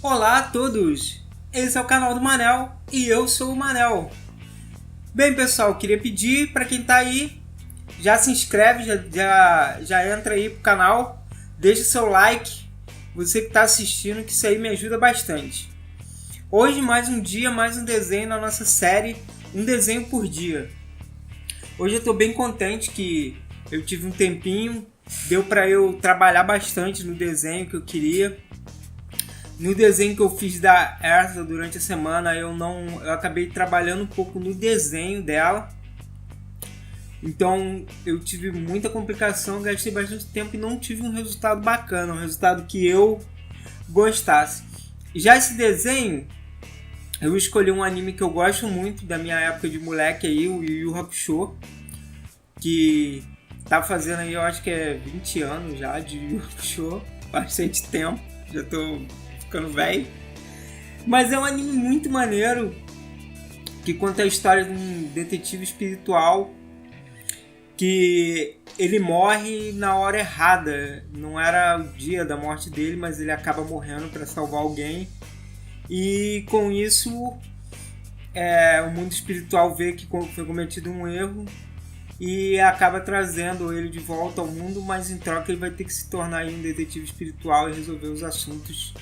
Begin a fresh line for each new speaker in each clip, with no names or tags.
Olá a todos! Esse é o canal do Manel e eu sou o Manel. Bem, pessoal, queria pedir para quem está aí, já se inscreve, já entra aí pro canal, deixa seu like, você que está assistindo, que isso aí me ajuda bastante. Hoje mais um dia, mais um desenho na nossa série, um desenho por dia. Hoje eu estou bem contente que eu tive um tempinho, deu para eu trabalhar bastante no desenho que eu queria. No desenho que eu fiz da Erza durante a semana, eu acabei trabalhando um pouco no desenho dela. Então eu tive muita complicação, gastei bastante tempo e não tive um resultado bacana, um resultado que eu gostasse. Já esse desenho, eu escolhi um anime que eu gosto muito da minha época de moleque aí, o Yu Yu Hakusho, que tá fazendo aí, eu acho que é 20 anos já de Yu Yu Hakusho, bastante tempo, já tô ficando velho. Mas é um anime muito maneiro que conta a história de um detetive espiritual que ele morre na hora errada. Não era o dia da morte dele, mas ele acaba morrendo para salvar alguém. E com isso o mundo espiritual vê que foi cometido um erro e acaba trazendo ele de volta ao mundo, mas em troca ele vai ter que se tornar um detetive espiritual e resolver os assuntos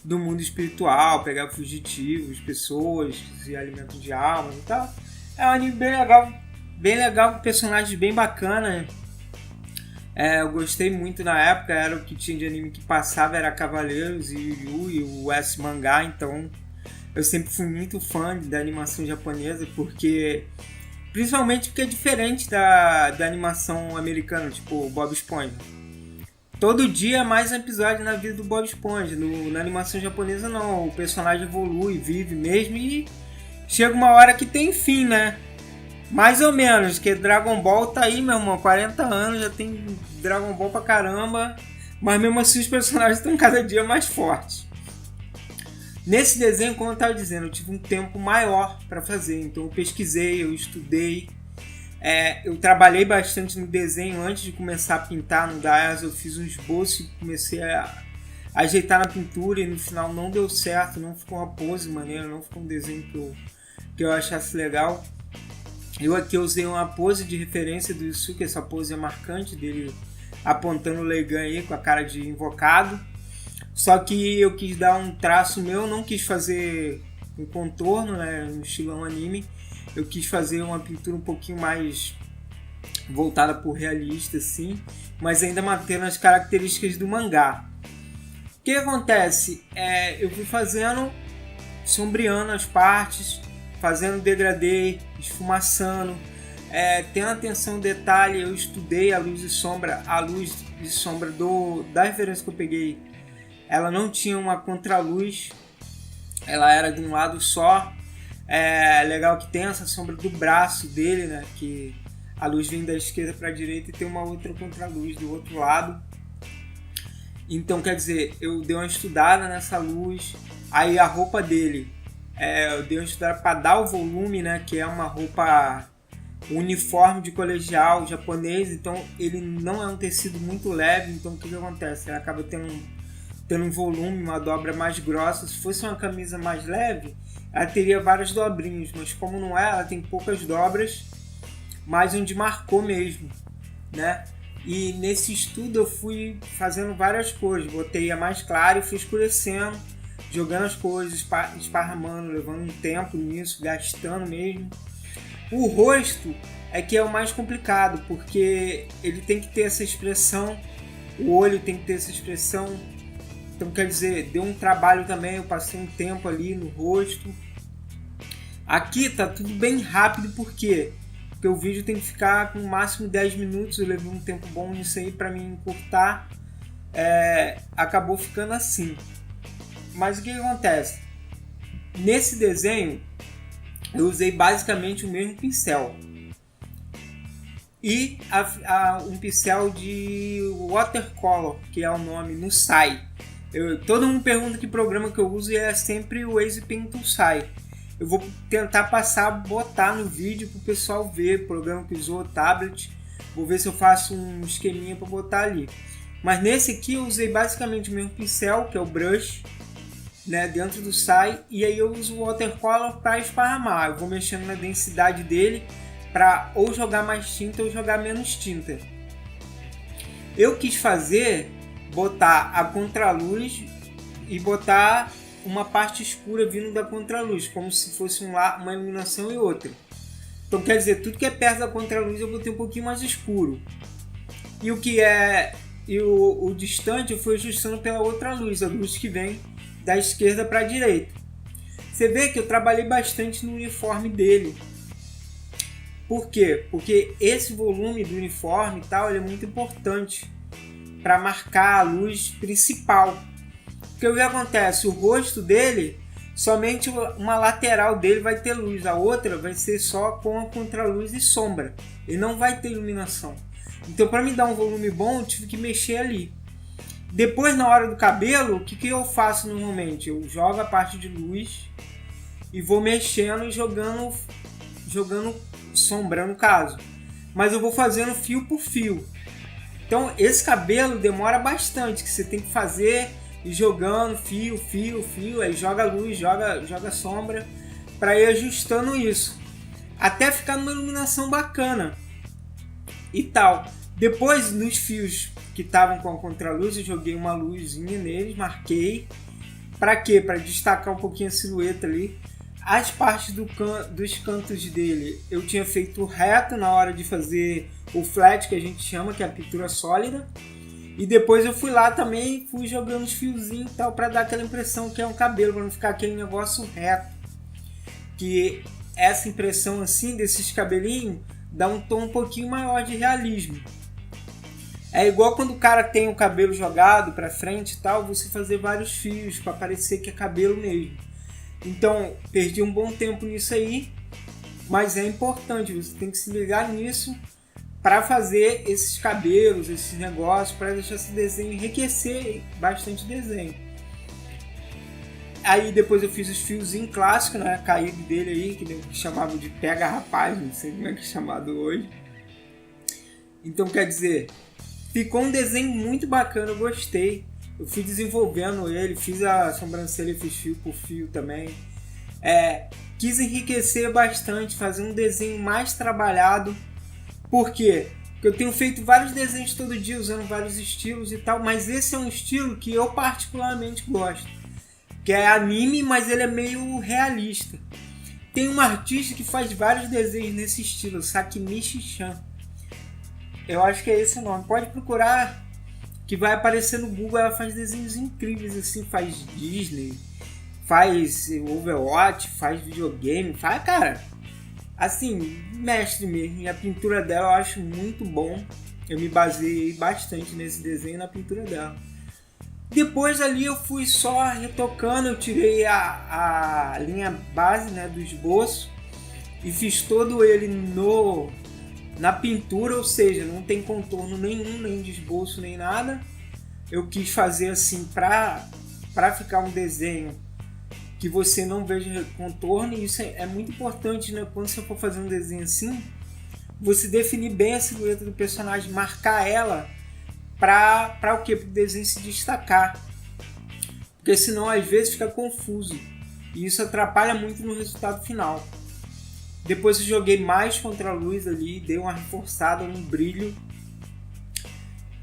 do mundo espiritual, pegar fugitivos, pessoas que se alimentam de almas e tal. É um anime bem legal, com personagens bem bacanas. Eu gostei muito na época, era o que tinha de anime que passava, era Cavaleiros e Yu Yu e o S Mangá, então eu sempre fui muito fã da animação japonesa, principalmente porque é diferente da animação americana, tipo Bob Esponja. Todo dia é mais um episódio na vida do Bob Esponja. Na animação japonesa não, o personagem evolui, vive mesmo e chega uma hora que tem fim, né? Mais ou menos, que Dragon Ball tá aí, meu irmão, 40 anos, já tem Dragon Ball pra caramba, mas mesmo assim os personagens estão cada dia mais fortes. Nesse desenho, como eu estava dizendo, eu tive um tempo maior para fazer, então eu pesquisei, eu estudei. Eu trabalhei bastante no desenho antes de começar a pintar no Daias. Eu fiz um esboço e comecei a ajeitar na pintura e no final não deu certo, não ficou uma pose maneira, não ficou um desenho que eu achasse legal. Eu aqui usei uma pose de referência do Yusuke, essa pose é marcante dele apontando o Leigan aí com a cara de invocado. Só que eu quis dar um traço meu, não quis fazer um contorno, né, no estilo anime. Eu quis fazer uma pintura um pouquinho mais voltada para o realista, assim, mas ainda mantendo as características do mangá. O que acontece? Eu fui sombreando as partes, fazendo degradê, esfumaçando, tendo atenção ao detalhe. Eu estudei a luz de sombra. A luz de sombra da referência que eu peguei, ela não tinha uma contraluz, ela era de um lado só. É legal que tem essa sombra do braço dele, né? Que a luz vem da esquerda para a direita e tem uma outra contraluz do outro lado. Então, quer dizer, eu dei uma estudada nessa luz. Aí a roupa dele, eu dei uma estudada para dar o volume, né? Que é uma roupa uniforme de colegial japonês. Então, ele não é um tecido muito leve. Então, o que acontece? Ele acaba tendo um volume, uma dobra mais grossa. Se fosse uma camisa mais leve, ela teria várias dobrinhas, mas como não é, ela tem poucas dobras, mas onde marcou mesmo, né? E nesse estudo eu fui fazendo várias cores, botei a mais clara e fui escurecendo, jogando as cores, esparramando, levando um tempo nisso, gastando mesmo. O rosto é que é o mais complicado, porque ele tem que ter essa expressão, o olho tem que ter essa expressão. Então, quer dizer, deu um trabalho também, eu passei um tempo ali no rosto. Aqui tá tudo bem rápido, por quê? Porque o vídeo tem que ficar com no máximo 10 minutos, eu levei um tempo bom nisso aí para mim encurtar. Acabou ficando assim. Mas o que acontece? Nesse desenho, eu usei basicamente o mesmo pincel. E um pincel de watercolor, que é o nome, no Sai. Todo mundo pergunta que programa que eu uso e é sempre o Waze Painter Sai. Eu vou tentar botar no vídeo para o pessoal ver o programa que usou, o tablet. Vou ver se eu faço um esqueminha para botar ali. Mas nesse aqui eu usei basicamente o mesmo pincel, que é o brush, né, dentro do SAI, e aí eu uso o watercolor para esparramar. Eu vou mexendo na densidade dele para ou jogar mais tinta ou jogar menos tinta. Eu quis botar a contraluz e botar uma parte escura vindo da contraluz, como se fosse uma iluminação e outra. Então quer dizer, tudo que é perto da contraluz eu botei um pouquinho mais escuro. E o distante eu fui ajustando pela outra luz, a luz que vem da esquerda para a direita. Você vê que eu trabalhei bastante no uniforme dele. Por quê? Porque esse volume do uniforme e tal, ele é muito importante para marcar a luz principal. Porque o que acontece? O rosto dele, somente uma lateral dele vai ter luz, a outra vai ser só com a contraluz e sombra. Ele não vai ter iluminação. Então, para me dar um volume bom, eu tive que mexer ali. Depois, na hora do cabelo, o que eu faço normalmente? Eu jogo a parte de luz e vou mexendo e jogando sombra no caso. Mas eu vou fazendo fio por fio. Então, esse cabelo demora bastante, que você tem que fazer e jogando fio, aí joga luz, joga sombra, para ir ajustando isso. Até ficar numa iluminação bacana e tal. Depois, nos fios que estavam com a contraluz, eu joguei uma luzinha neles, marquei. Para quê? Para destacar um pouquinho a silhueta ali. As partes dos cantos dele eu tinha feito reto na hora de fazer o flat, que a gente chama, que é a pintura sólida. E depois eu fui lá também, fui jogando os fiozinhos e tal, para dar aquela impressão que é um cabelo, para não ficar aquele negócio reto. Que essa impressão assim, desses cabelinhos, dá um tom um pouquinho maior de realismo. É igual quando o cara tem o cabelo jogado para frente e tal, você fazer vários fios para parecer que é cabelo mesmo. Então, perdi um bom tempo nisso aí, mas é importante, você tem que se ligar nisso para fazer esses cabelos, esses negócios, para deixar esse desenho enriquecer bastante o desenho. Aí depois eu fiz os fiozinhos clássicos, né, caído dele aí, que chamavam de pega rapaz, não sei como é que é chamado hoje. Então, quer dizer, ficou um desenho muito bacana, eu gostei. Eu fui desenvolvendo ele, fiz a sobrancelha, fiz fio por fio também. Quis enriquecer bastante, fazer um desenho mais trabalhado. Por quê? Porque eu tenho feito vários desenhos todo dia, usando vários estilos e tal, mas esse é um estilo que eu particularmente gosto. Que é anime, mas ele é meio realista. Tem uma artista que faz vários desenhos nesse estilo, Sakimichi-chan. Eu acho que é esse o nome. Pode procurar, que vai aparecer no Google. Ela faz desenhos incríveis, assim, faz Disney, faz Overwatch, faz videogame, faz, cara, assim, mestre mesmo. E a pintura dela eu acho muito bom. Eu me baseei bastante nesse desenho, na pintura dela. Depois ali eu fui só retocando, eu tirei a linha base, né, do esboço e fiz todo ele na pintura, ou seja, não tem contorno nenhum, nem de esboço, nem nada. Eu quis fazer assim para ficar um desenho que você não veja contorno, e isso é muito importante, né? Quando você for fazer um desenho assim, você definir bem a silhueta do personagem, marcar ela para o quê? Para o desenho se destacar. Porque senão às vezes fica confuso e isso atrapalha muito no resultado final. Depois eu joguei mais contraluz ali, dei uma reforçada, um brilho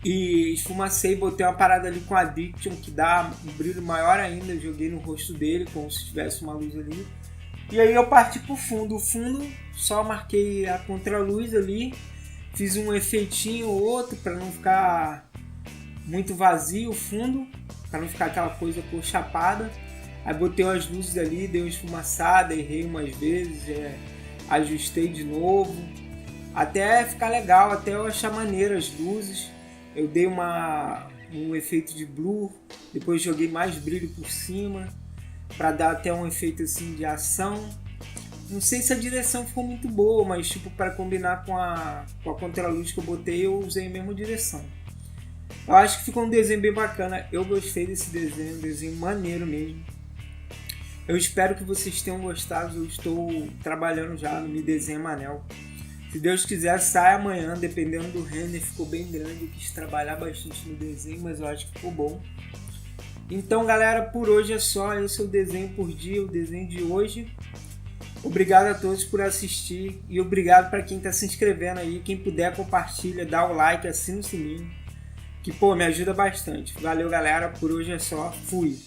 e esfumacei, botei uma parada ali com Addiction que dá um brilho maior ainda. Eu joguei no rosto dele como se tivesse uma luz ali. E aí eu parti pro fundo. O fundo só marquei a contraluz ali, fiz um efeitinho ou outro para não ficar muito vazio o fundo, para não ficar aquela coisa cor chapada. Aí botei umas luzes ali, dei uma esfumaçada, errei umas vezes, ajustei de novo, até ficar legal, até eu achar maneiro as luzes. Eu dei um efeito de blur, depois joguei mais brilho por cima, para dar até um efeito assim de ação. Não sei se a direção ficou muito boa, mas tipo, para combinar com a contraluz que eu botei, eu usei a mesma direção. Eu acho que ficou um desenho bem bacana, eu gostei desse desenho, um desenho maneiro mesmo. Eu espero que vocês tenham gostado, eu estou trabalhando já no Me Desenha Manel. Se Deus quiser, sai amanhã, dependendo do render, ficou bem grande, eu quis trabalhar bastante no desenho, mas eu acho que ficou bom. Então, galera, por hoje é só. Esse é o desenho por dia, o desenho de hoje. Obrigado a todos por assistir e obrigado para quem está se inscrevendo aí. Quem puder, compartilha, dá o like, assina o sininho, que, pô, me ajuda bastante. Valeu, galera. Por hoje é só. Fui.